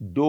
2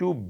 $2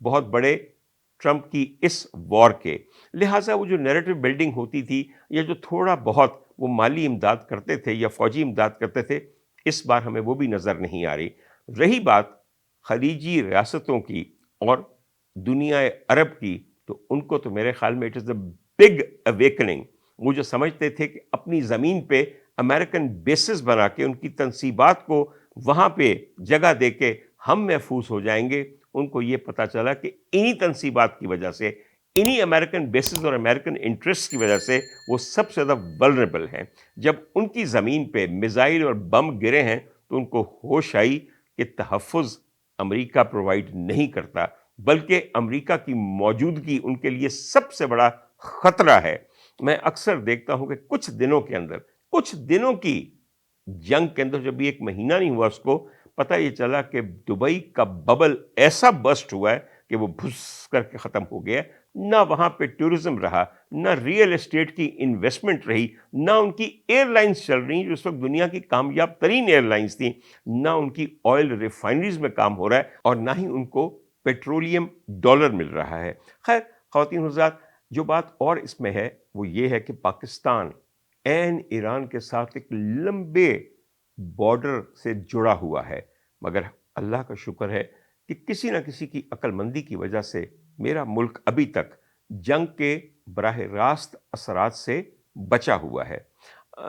بہت بڑے ٹرمپ کی اس وار کے، لہٰذا وہ جو نیریٹو بلڈنگ ہوتی تھی یا جو تھوڑا بہت وہ مالی امداد کرتے تھے یا فوجی امداد کرتے تھے، اس بار ہمیں وہ بھی نظر نہیں آ رہی۔ رہی بات خلیجی ریاستوں کی اور دنیا عرب کی، تو ان کو تو میرے خیال میں it is a big awakening. وہ جو سمجھتے تھے کہ اپنی زمین پہ امریکن بیسز بنا کے ان کی تنصیبات کو وہاں پہ جگہ دے کے ہم محفوظ ہو جائیں گے، ان کو یہ پتا چلا کہ انہی تنصیبات کی وجہ سے، انہی امریکن بیسز اور امریکن انٹرسٹ کی وجہ سے وہ سب سے زیادہ ولنریبل ہیں۔ جب ان کی زمین پہ میزائل اور بم گرے ہیں تو ان کو ہوش آئی کہ تحفظ امریکہ پرووائڈ نہیں کرتا، بلکہ امریکہ کی موجودگی ان کے لیے سب سے بڑا خطرہ ہے۔ میں اکثر دیکھتا ہوں کہ کچھ دنوں کی جنگ کے اندر، جب بھی ایک مہینہ نہیں ہوا اس کو، پتہ یہ چلا کہ دبئی کا ببل ایسا بسٹ ہوا ہے کہ وہ بھس کر کے ختم ہو گیا۔ نہ وہاں پہ ٹورزم رہا، نہ ریئل اسٹیٹ کی انویسٹمنٹ رہی، نہ ان کی ایئر لائنز چل رہی جو اس وقت دنیا کی کامیاب ترین ایئر لائنز تھیں، نہ ان کی آئل ریفائنریز میں کام ہو رہا ہے، اور نہ ہی ان کو پیٹرولیم ڈالر مل رہا ہے۔ خیر خواتین حضرات، جو بات اور اس میں ہے وہ یہ ہے کہ پاکستان ایران کے ساتھ ایک لمبے بارڈر سے جڑا ہوا ہے، مگر اللہ کا شکر ہے کہ کسی نہ کسی کی عقل مندی کی وجہ سے میرا ملک ابھی تک جنگ کے براہ راست اثرات سے بچا ہوا ہے۔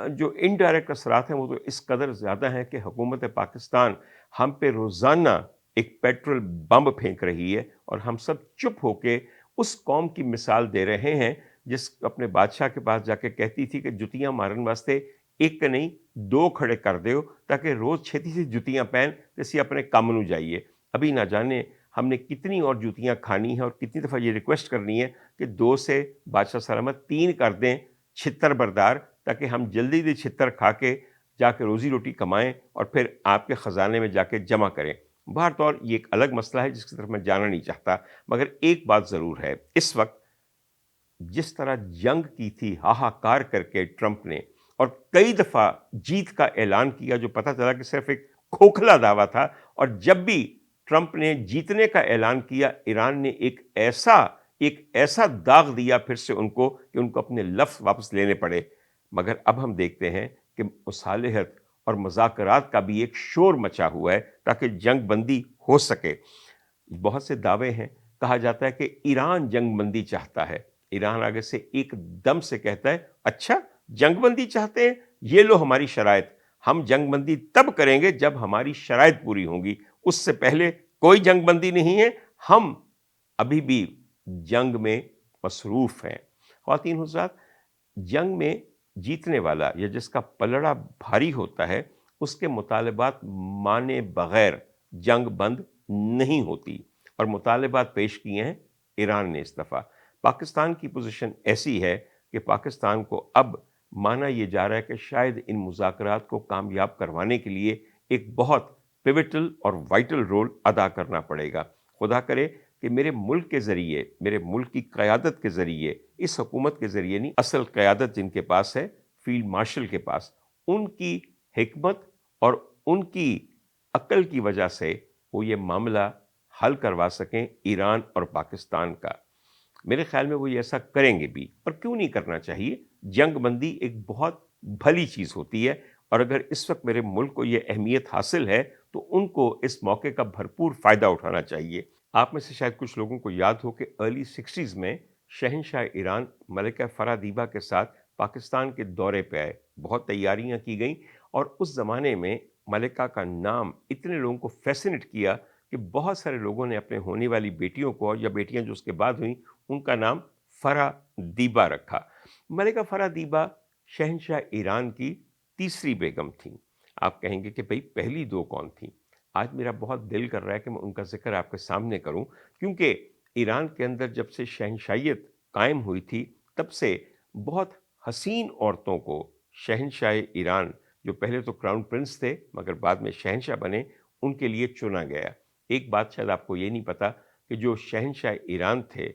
جو انڈائریکٹ اثرات ہیں وہ تو اس قدر زیادہ ہیں کہ حکومت پاکستان ہم پہ روزانہ ایک پیٹرول بم پھینک رہی ہے، اور ہم سب چپ ہو کے اس قوم کی مثال دے رہے ہیں جس اپنے بادشاہ کے پاس جا کے کہتی تھی کہ جتیاں مارن واسطے ایک کا نہیں دو کھڑے کر دیو، تاکہ روز چھتی سے جتیاں پہن جیسے اپنے کام نو جائیے۔ ابھی نہ جانے ہم نے کتنی اور جوتیاں کھانی ہیں، اور کتنی دفعہ یہ ریکویسٹ کرنی ہے کہ 2 سے بادشاہ سلامت 3 کر دیں چھتر بردار، تاکہ ہم جلدی سے چھتر کھا کے جا کے روزی روٹی کمائیں اور پھر آپ کے خزانے میں جا کے جمع کریں۔ بہر طور یہ ایک الگ مسئلہ ہے جس کی طرف میں جانا نہیں چاہتا، مگر ایک بات ضرور ہے، اس وقت جس طرح جنگ کی تھی ہاہاکار کر کے ٹرمپ نے، اور کئی دفعہ جیت کا اعلان کیا جو پتہ چلا کہ صرف ایک کھوکھلا دعویٰ تھا، اور جب بھی ٹرمپ نے جیتنے کا اعلان کیا، ایران نے ایک ایسا داغ دیا پھر سے ان کو کہ ان کو اپنے لفظ واپس لینے پڑے۔ مگر اب ہم دیکھتے ہیں کہ مصالحت اور مذاکرات کا بھی ایک شور مچا ہوا ہے تاکہ جنگ بندی ہو سکے۔ بہت سے دعوے ہیں، کہا جاتا ہے کہ ایران جنگ بندی چاہتا ہے۔ ایران آگے سے ایک دم سے کہتا ہے اچھا جنگ بندی چاہتے ہیں، یہ لو ہماری شرائط، ہم جنگ بندی تب کریں گے جب ہماری شرائط پوری ہوں گی، اس سے پہلے کوئی جنگ بندی نہیں ہے، ہم ابھی بھی جنگ میں مصروف ہیں۔ خواتین حضرات، جنگ میں جیتنے والا یا جس کا پلڑا بھاری ہوتا ہے، اس کے مطالبات مانے بغیر جنگ بند نہیں ہوتی، اور مطالبات پیش کیے ہیں ایران نے اس دفعہ۔ پاکستان کی پوزیشن ایسی ہے کہ پاکستان کو اب مانا یہ جا رہا ہے کہ شاید ان مذاکرات کو کامیاب کروانے کے لیے ایک بہت پیوٹل اور وائٹل رول ادا کرنا پڑے گا۔ خدا کرے کہ میرے ملک کے ذریعے، میرے ملک کی قیادت کے ذریعے، اس حکومت کے ذریعے نہیں، اصل قیادت جن کے پاس ہے، فیلڈ مارشل کے پاس، ان کی حکمت اور ان کی عقل کی وجہ سے وہ یہ معاملہ حل کروا سکیں ایران اور پاکستان کا۔ میرے خیال میں وہ یہ ایسا کریں گے بھی، اور کیوں نہیں کرنا چاہیے؟ جنگ بندی ایک بہت بھلی چیز ہوتی ہے، اور اگر اس وقت میرے ملک کو یہ اہمیت حاصل ہے تو ان کو اس موقع کا بھرپور فائدہ اٹھانا چاہیے۔ آپ میں سے شاید کچھ لوگوں کو یاد ہو کہ ارلی 60s میں شہنشاہ ایران ملکہ فرح دیبا کے ساتھ پاکستان کے دورے پہ آئے، بہت تیاریاں کی گئیں، اور اس زمانے میں ملکہ کا نام اتنے لوگوں کو فیسنیٹ کیا کہ بہت سارے لوگوں نے اپنے ہونے والی بیٹیوں کو، یا بیٹیاں جو اس کے بعد ہوئیں، ان کا نام فرح دیبا رکھا۔ ملکہ فرح دیبا شہنشاہ ایران کی تیسری بیگم تھیں۔ آپ کہیں گے کہ بھئی پہلی دو کون تھیں؟ آج میرا بہت دل کر رہا ہے کہ میں ان کا ذکر آپ کے سامنے کروں، کیونکہ ایران کے اندر جب سے شہنشاہیت قائم ہوئی تھی تب سے بہت حسین عورتوں کو شہنشاہ ایران، جو پہلے تو کراؤن پرنس تھے مگر بعد میں شہنشاہ بنے، ان کے لیے چنا گیا۔ ایک بات شاید آپ کو یہ نہیں پتا کہ جو شہنشاہ ایران تھے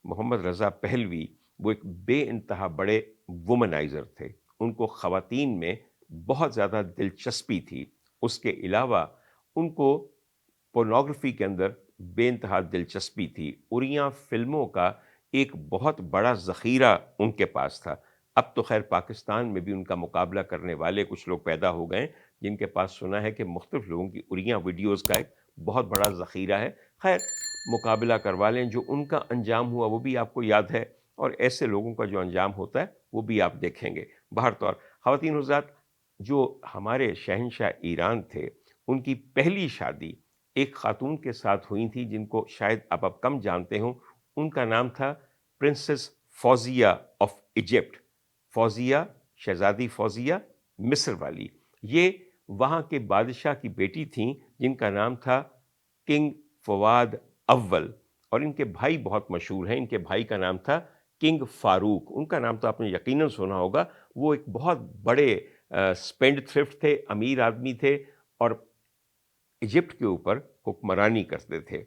محمد رضا پہلوی، وہ ایک بے انتہا بڑے وومنائزر تھے، ان کو خواتین میں بہت زیادہ دلچسپی تھی۔ اس کے علاوہ ان کو پورنوگرافی کے اندر بے انتہا دلچسپی تھی۔ اُریاں فلموں کا ایک بہت بڑا ذخیرہ ان کے پاس تھا۔ اب تو خیر پاکستان میں بھی ان کا مقابلہ کرنے والے کچھ لوگ پیدا ہو گئے ہیں، جن کے پاس سنا ہے کہ مختلف لوگوں کی اُریاں ویڈیوز کا ایک بہت بڑا ذخیرہ ہے۔ خیر مقابلہ کروا لیں، جو ان کا انجام ہوا وہ بھی آپ کو یاد ہے، اور ایسے لوگوں کا جو انجام ہوتا ہے وہ بھی آپ دیکھیں گے۔ بہرطور خواتین حضرات، جو ہمارے شہنشاہ ایران تھے، ان کی پہلی شادی ایک خاتون کے ساتھ ہوئی تھی جن کو شاید آپ کم جانتے ہوں۔ ان کا نام تھا princess Fawzia of Egypt. Fawzia, شہزادی فوزیہ، مصر والی، یہ وہاں کے بادشاہ کی بیٹی تھیں جن کا نام تھا کنگ فواد اول، اور ان کے بھائی بہت مشہور ہیں۔ ان کے بھائی کا نام تھا کنگ فاروق۔ ان کا نام تو آپ نے یقیناً سنا ہوگا۔ وہ ایک بہت بڑے اسپینڈ تھرفٹ تھے، امیر آدمی تھے، اور ایجپٹ کے اوپر حکمرانی کرتے تھے۔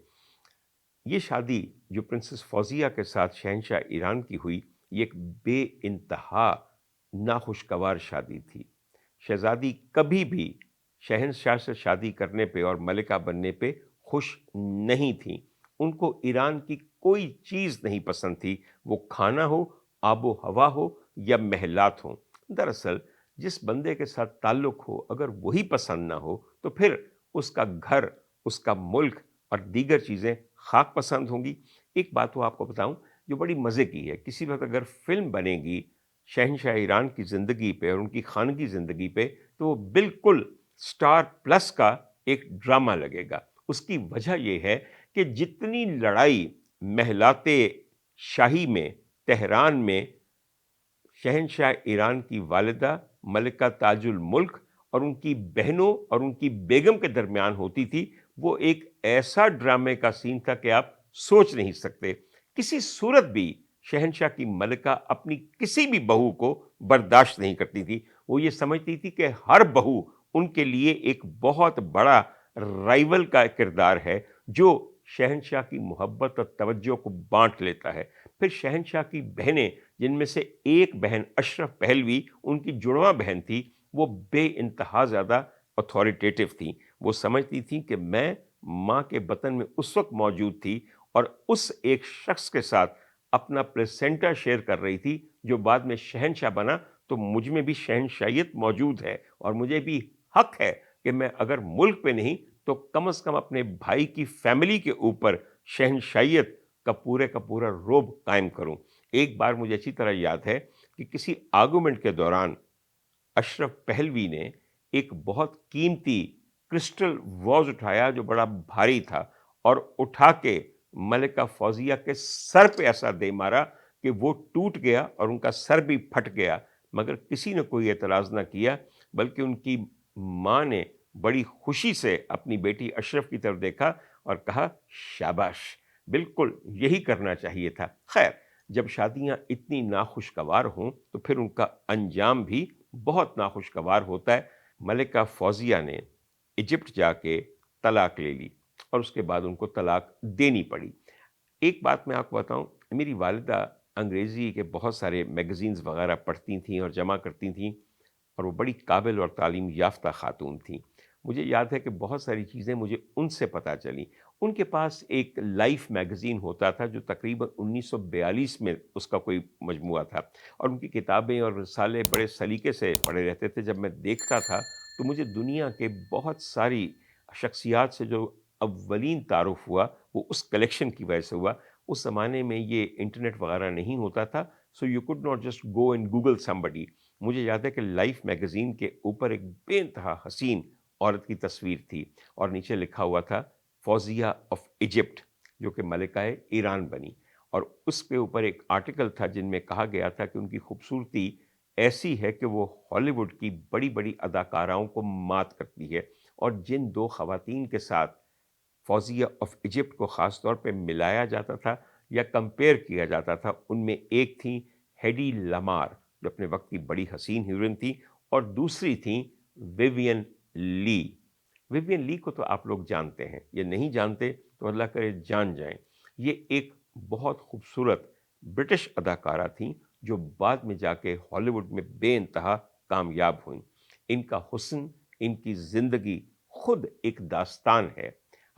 یہ شادی جو پرنسس فوزیہ کے ساتھ شہنشاہ ایران کی ہوئی، یہ ایک بے انتہا ناخوشگوار شادی تھی۔ شہزادی کبھی بھی شہنشاہ سے شادی کرنے پہ اور ملکہ بننے پہ خوش نہیں تھیں۔ ان کو ایران کی کوئی چیز نہیں پسند تھی، وہ کھانا ہو، آب و ہوا ہو یا محلات ہوں۔ دراصل جس بندے کے ساتھ تعلق ہو، اگر وہی پسند نہ ہو تو پھر اس کا گھر، اس کا ملک اور دیگر چیزیں خاک پسند ہوں گی۔ ایک بات وہ آپ کو بتاؤں جو بڑی مزے کی ہے، کسی وقت اگر فلم بنے گی شہنشاہ ایران کی زندگی پہ اور ان کی خانگی زندگی پہ، تو وہ بالکل سٹار پلس کا ایک ڈرامہ لگے گا۔ اس کی وجہ یہ ہے کہ جتنی لڑائی محلات شاہی میں، تہران میں شہنشاہ ایران کی والدہ ملکہ تاج الملک اور ان کی بہنوں اور ان کی بیگم کے درمیان ہوتی تھی، وہ ایک ایسا ڈرامے کا سین تھا کہ آپ سوچ نہیں سکتے۔ کسی صورت بھی شہنشاہ کی ملکہ اپنی کسی بھی بہو کو برداشت نہیں کرتی تھی۔ وہ یہ سمجھتی تھی کہ ہر بہو ان کے لیے ایک بہت بڑا رائیول کا کردار ہے، جو شہنشاہ کی محبت اور توجہ کو بانٹ لیتا ہے۔ پھر شہنشاہ کی بہنیں، جن میں سے ایک بہن اشرف پہلوی ان کی جڑواں بہن تھی، وہ بے انتہا زیادہ اتھارٹیٹو تھیں۔ وہ سمجھتی تھیں کہ میں ماں کے بطن میں اس وقت موجود تھی اور اس ایک شخص کے ساتھ اپنا پلیسینٹا شیئر کر رہی تھی جو بعد میں شہنشاہ بنا، تو مجھ میں بھی شہنشاہیت موجود ہے، اور مجھے بھی حق ہے کہ میں اگر ملک پہ نہیں تو کم از کم اپنے بھائی کی فیملی کے اوپر شہنشاہیت کا پورا روب قائم کروں۔ ایک بار مجھے اچھی طرح یاد ہے کہ کسی آرگومنٹ کے دوران اشرف پہلوی نے ایک بہت قیمتی کرسٹل واز اٹھایا جو بڑا بھاری تھا، اور اٹھا کے ملکہ فوزیہ کے سر پہ ایسا دے مارا کہ وہ ٹوٹ گیا اور ان کا سر بھی پھٹ گیا، مگر کسی نے کوئی اعتراض نہ کیا، بلکہ ان کی ماں نے بڑی خوشی سے اپنی بیٹی اشرف کی طرف دیکھا اور کہا شاباش، بالکل یہی کرنا چاہیے تھا۔ خیر جب شادیاں اتنی ناخوشگوار ہوں تو پھر ان کا انجام بھی بہت ناخوشگوار ہوتا ہے۔ ملکہ فوزیہ نے ایجپٹ جا کے طلاق لے لی اور اس کے بعد ان کو طلاق دینی پڑی۔ ایک بات میں آپ کو بتاؤں، میری والدہ انگریزی کے بہت سارے میگزینز وغیرہ پڑھتی تھیں اور جمع کرتی تھیں، اور وہ بڑی قابل اور تعلیم یافتہ خاتون تھیں۔ مجھے یاد ہے کہ بہت ساری چیزیں مجھے ان سے پتہ چلیں۔ ان کے پاس ایک لائف میگزین ہوتا تھا جو تقریباً 1942 میں اس کا کوئی مجموعہ تھا، اور ان کی کتابیں اور رسالے بڑے سلیقے سے پڑھے رہتے تھے۔ جب میں دیکھتا تھا تو مجھے دنیا کے بہت ساری شخصیات سے جو اولین تعارف ہوا وہ اس کلیکشن کی وجہ سے ہوا۔ اس زمانے میں یہ انٹرنیٹ وغیرہ نہیں ہوتا تھا، so you could not just go and Google somebody۔ مجھے یاد ہے کہ لائف میگزین کے اوپر ایک بے انتہا حسین عورت کی تصویر تھی، اور نیچے لکھا ہوا تھا فوزیہ آف ایجپٹ، جو کہ ملکہ ایران بنی، اور اس کے اوپر ایک آرٹیکل تھا جن میں کہا گیا تھا کہ ان کی خوبصورتی ایسی ہے کہ وہ ہالی ووڈ کی بڑی بڑی اداکاراؤں کو مات کرتی ہے۔ اور جن دو خواتین کے ساتھ فوزیہ آف ایجپٹ کو خاص طور پہ ملایا جاتا تھا یا کمپیئر کیا جاتا تھا، ان میں ایک تھیں ہیڈی لامار جو اپنے وقت کی بڑی حسین ہیروئن تھی، اور دوسری تھیں ویوین لی۔ ویوین لی کو تو آپ لوگ جانتے ہیں، یہ نہیں جانتے تو اللہ کرے جان جائیں۔ یہ ایک بہت خوبصورت برٹش اداکارہ تھیں جو بعد میں جا کے ہالی ووڈ میں بے انتہا کامیاب ہوئیں۔ ان کا حسن، ان کی زندگی خود ایک داستان ہے۔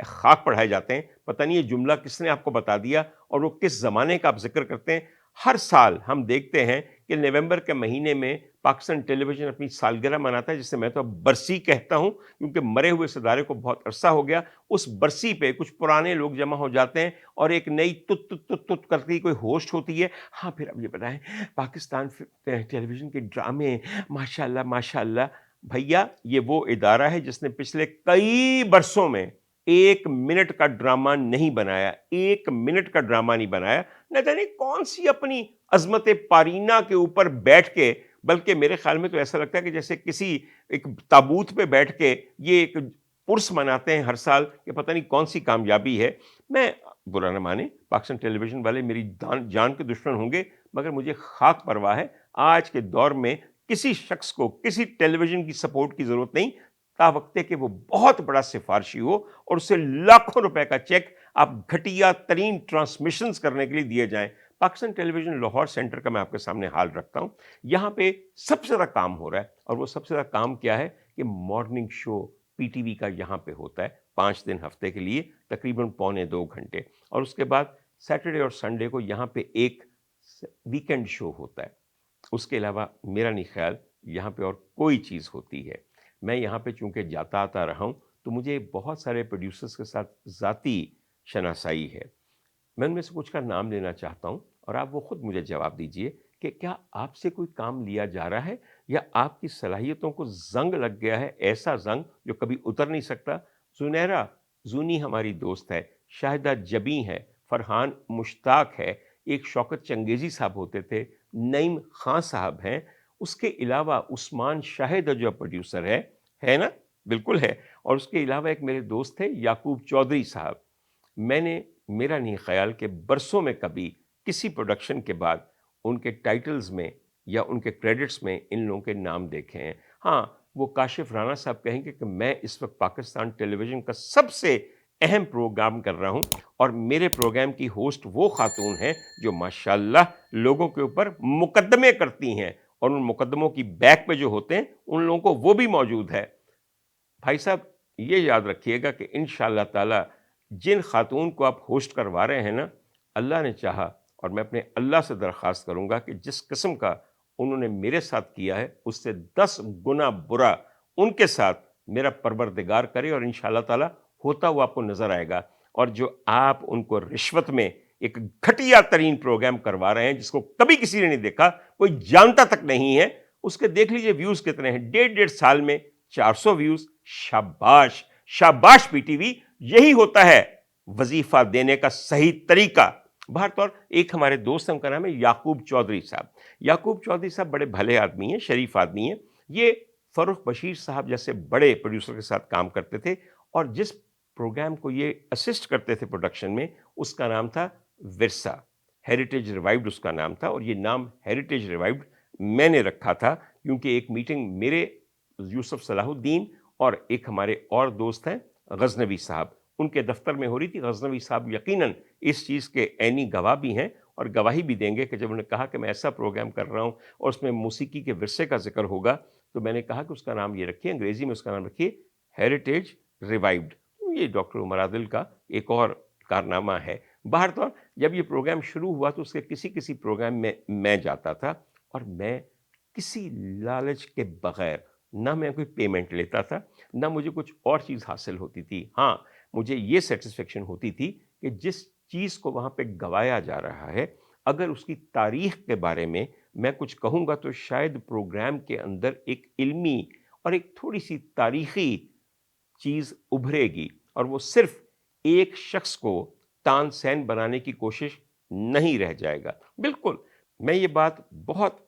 خاک پڑھائے جاتے ہیں، پتہ نہیں یہ جملہ کس نے آپ کو بتا دیا اور وہ کس زمانے کا آپ ذکر کرتے ہیں۔ ہر سال ہم دیکھتے ہیں کہ نومبر کے مہینے میں پاکستان ٹیلی ویژن اپنی سالگرہ مناتا ہے، جسے میں تو اب برسی کہتا ہوں کیونکہ مرے ہوئے اس ادارے کو بہت عرصہ ہو گیا۔ اس برسی پہ کچھ پرانے لوگ جمع ہو جاتے ہیں اور ایک نئی تت تت تت تت کرتی کوئی ہوسٹ ہوتی ہے، ہاں پھر اب یہ بتائیں پاکستان ٹیلی ویژن کے ڈرامے ماشاءاللہ ماشاءاللہ۔ بھیا یہ وہ ادارہ ہے جس نے پچھلے کئی برسوں میں 1 منٹ کا ڈرامہ نہیں بنایا، 1 منٹ کا ڈرامہ نہیں بنایا، نہ جانے کون سی اپنی عظمت پارینہ کے اوپر بیٹھ کے، بلکہ میرے خیال میں تو ایسا لگتا ہے کہ جیسے کسی ایک تابوت پہ بیٹھ کے یہ ایک پرس مناتے ہیں ہر سال کہ پتہ نہیں کون سی کامیابی ہے۔ میں برا نہ مانے، پاکستان ٹیلی ویژن والے میری جان کے دشمن ہوں گے، مگر مجھے خاک پرواہ ہے آج کے دور میں کسی شخص کو کسی ٹیلی ویژن کی سپورٹ کی ضرورت نہیں، تا وقتے کہ وہ بہت بڑا سفارشی ہو اور اسے لاکھوں روپے کا چیک آپ گھٹیا ترین ٹرانسمیشنز کرنے کے لیے دیے جائیں۔ پاکستان ٹیلی ویژن لاہور سینٹر کا میں آپ کے سامنے حال رکھتا ہوں، یہاں پہ سب سے زیادہ کام ہو رہا ہے، اور وہ سب سے زیادہ کام کیا ہے کہ morning show P T V کا یہاں پہ ہوتا ہے 5 دن ہفتے کے لیے، تقریباً 1.25 گھنٹے، اور اس کے بعد سیٹرڈے اور سنڈے کو یہاں پہ ایک ویکینڈ شو ہوتا ہے۔ اس کے علاوہ میرا نہیں خیال یہاں پہ اور کوئی چیز ہوتی ہے۔ میں یہاں پہ چونکہ جاتا آتا رہا ہوں تو مجھے بہت سارے پروڈیوسرز کے ساتھ ذاتی شناسائی ہے۔ میں ان میں سے کچھ کا نام لینا چاہتا ہوں اور آپ وہ خود مجھے جواب دیجئے کہ کیا آپ سے کوئی کام لیا جا رہا ہے یا آپ کی صلاحیتوں کو زنگ لگ گیا ہے، ایسا زنگ جو کبھی اتر نہیں سکتا۔ زنیرہ زونی ہماری دوست ہے، شاہدہ جبیں ہے، فرحان مشتاق ہے، ایک شوکت چنگیزی صاحب ہوتے تھے، نعیم خان صاحب ہیں، اس کے علاوہ عثمان شاہد جو پروڈیوسر ہے نا، بالکل ہے، اور اس کے علاوہ ایک میرے دوست تھے یعقوب چودھری صاحب۔ میں نے میرا نہیں خیال کہ برسوں میں کبھی کسی پروڈکشن کے بعد ان کے ٹائٹلز میں یا ان کے کریڈٹس میں ان لوگوں کے نام دیکھے ہیں۔ ہاں، وہ کاشف رانا صاحب کہیں گے کہ میں اس وقت پاکستان ٹیلی ویژن کا سب سے اہم پروگرام کر رہا ہوں، اور میرے پروگرام کی ہوسٹ وہ خاتون ہیں جو ماشاءاللہ لوگوں کے اوپر مقدمے کرتی ہیں، اور ان مقدموں کی بیک پہ جو ہوتے ہیں ان لوگوں کو وہ بھی موجود ہے۔ بھائی صاحب یہ یاد رکھیے گا کہ انشاءاللہ تعالی جن خاتون کو آپ ہوسٹ کروا رہے ہیں نا، اللہ نے چاہا، اور میں اپنے اللہ سے درخواست کروں گا کہ جس قسم کا انہوں نے میرے ساتھ کیا ہے اس سے 10 گنا برا ان کے ساتھ میرا پروردگار کرے، اور انشاءاللہ تعالی ہوتا ہوا آپ کو نظر آئے گا۔ اور جو آپ ان کو رشوت میں ایک گھٹیا ترین پروگرام کروا رہے ہیں جس کو کبھی کسی نے نہیں دیکھا، کوئی جانتا تک نہیں ہے، اس کے دیکھ لیجئے ویوز کتنے ہیں، 1.5 سال میں 400 ویوز۔ شاباش شاباش پی ٹی وی، یہی ہوتا ہے وظیفہ دینے کا صحیح طریقہ۔ بہر طور ایک ہمارے دوست ہیں، ان کا نام ہے یعقوب چودھری صاحب۔ یعقوب چودھری صاحب بڑے بھلے آدمی ہیں، شریف آدمی ہیں، یہ فروخ بشیر صاحب جیسے بڑے پروڈیوسر کے ساتھ کام کرتے تھے، اور جس پروگرام کو یہ اسسٹ کرتے تھے پروڈکشن میں اس کا نام تھا ورثہ، ہیریٹیج ریوائوڈ اس کا نام تھا، اور یہ نام ہیریٹیج ریوائوڈ میں نے رکھا تھا کیونکہ ایک میٹنگ میرے یوسف صلاح الدین اور ایک ہمارے اور دوست ہیں غزنوی صاحب، ان کے دفتر میں ہو رہی تھی۔ غزنوی صاحب یقیناً اس چیز کے عینی گواہ بھی ہیں اور گواہی بھی دیں گے کہ جب انہوں نے کہا کہ میں ایسا پروگرام کر رہا ہوں اور اس میں موسیقی کے ورثے کا ذکر ہوگا، تو میں نے کہا کہ اس کا نام یہ رکھیے، انگریزی میں اس کا نام رکھیے ہیریٹیج ریوائوڈ۔ یہ ڈاکٹر عمر عادل کا ایک اور کارنامہ ہے۔ باہر طور جب یہ پروگرام شروع ہوا تو اس کے کسی پروگرام میں میں جاتا تھا، اور میں کسی لالچ کے بغیر، نہ میں کوئی پیمنٹ لیتا تھا، نہ مجھے کچھ اور چیز حاصل ہوتی تھی۔ ہاں، مجھے یہ سیٹسفیکشن ہوتی تھی کہ جس چیز کو وہاں پہ گوایا جا رہا ہے، اگر اس کی تاریخ کے بارے میں کچھ کہوں گا تو شاید پروگرام کے اندر ایک علمی اور ایک تھوڑی سی تاریخی چیز ابھرے گی، اور وہ صرف ایک شخص کو تان سین بنانے کی کوشش نہیں رہ جائے گا۔ بالکل، میں یہ بات بہت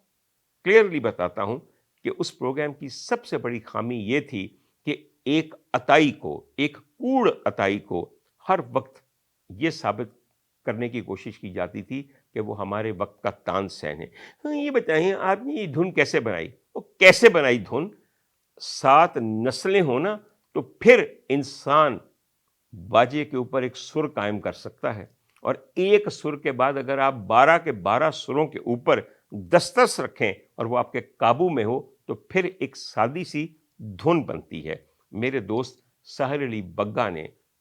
کلیئرلی بتاتا ہوں کہ اس پروگرام کی سب سے بڑی خامی یہ تھی کہ ایک عطائی کو، ایک کوڑ عطائی کو ہر وقت یہ ثابت کرنے کی کوشش کی جاتی تھی کہ وہ ہمارے وقت کا تان سین ہے۔ ہاں، یہ بتائیں آپ نے یہ دھن کیسے بنائی؟ وہ کیسے بنائی دھن؟ 7 نسلیں ہونا تو پھر انسان باجے کے اوپر ایک سر قائم کر سکتا ہے، اور ایک سر کے بعد اگر آپ 12 کے 12 سروں کے اوپر دسترس رکھیں اور وہ آپ کے قابو میں ہو تو پھر ایک سادی سی دھن بنتی ہے۔ میرے دوست ساحر علی بگا نے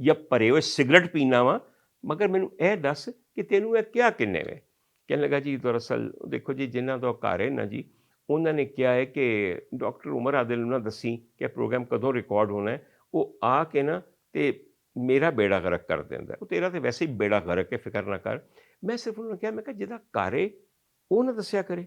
ਜਾਂ ਭਰੇ ਹੋਏ ਸਿਗਰਟ ਪੀਣਾ ਵਾ, ਮਗਰ ਮੈਨੂੰ ਇਹ ਦੱਸ ਕਿ ਤੈਨੂੰ ਇਹ ਕਿਹਾ ਕਿੰਨੇ ਵੇ। ਕਹਿਣ ਲੱਗਾ ਜੀ ਦਰਅਸਲ ਦੇਖੋ ਜੀ, ਜਿਨ੍ਹਾਂ ਦਾ ਘਰ ਹੈ ਨਾ ਜੀ, ਉਹਨਾਂ ਨੇ ਕਿਹਾ ਹੈ ਕਿ ਡਾਕਟਰ ਉਮਰ ਆਦਿਲ ਨੂੰ ਨਾ ਦੱਸੀ ਕਿ ਪ੍ਰੋਗਰਾਮ ਕਦੋਂ ਰਿਕਾਰਡ ਹੋਣਾ ਹੈ, ਉਹ ਆ ਕੇ ਨਾ ਤੇ ਮੇਰਾ ਬੇੜਾ ਗਰਕ ਕਰ ਦਿੰਦਾ, ਉਹ ਤੇਰਾ ਤੇ ਵੈਸੇ ਹੀ ਬੇੜਾ ਗਰਕ ਹੈ, ਫਿਕਰ ਨਾ ਕਰ। ਮੈਂ ਸਿਰਫ ਉਹਨਾਂ ਨੂੰ ਕਿਹਾ, ਮੈਂ ਕਿਹਾ ਜਿਹਦਾ ਘਰ ਹੈ ਉਹ ਨਾ ਦੱਸਿਆ ਕਰੇ।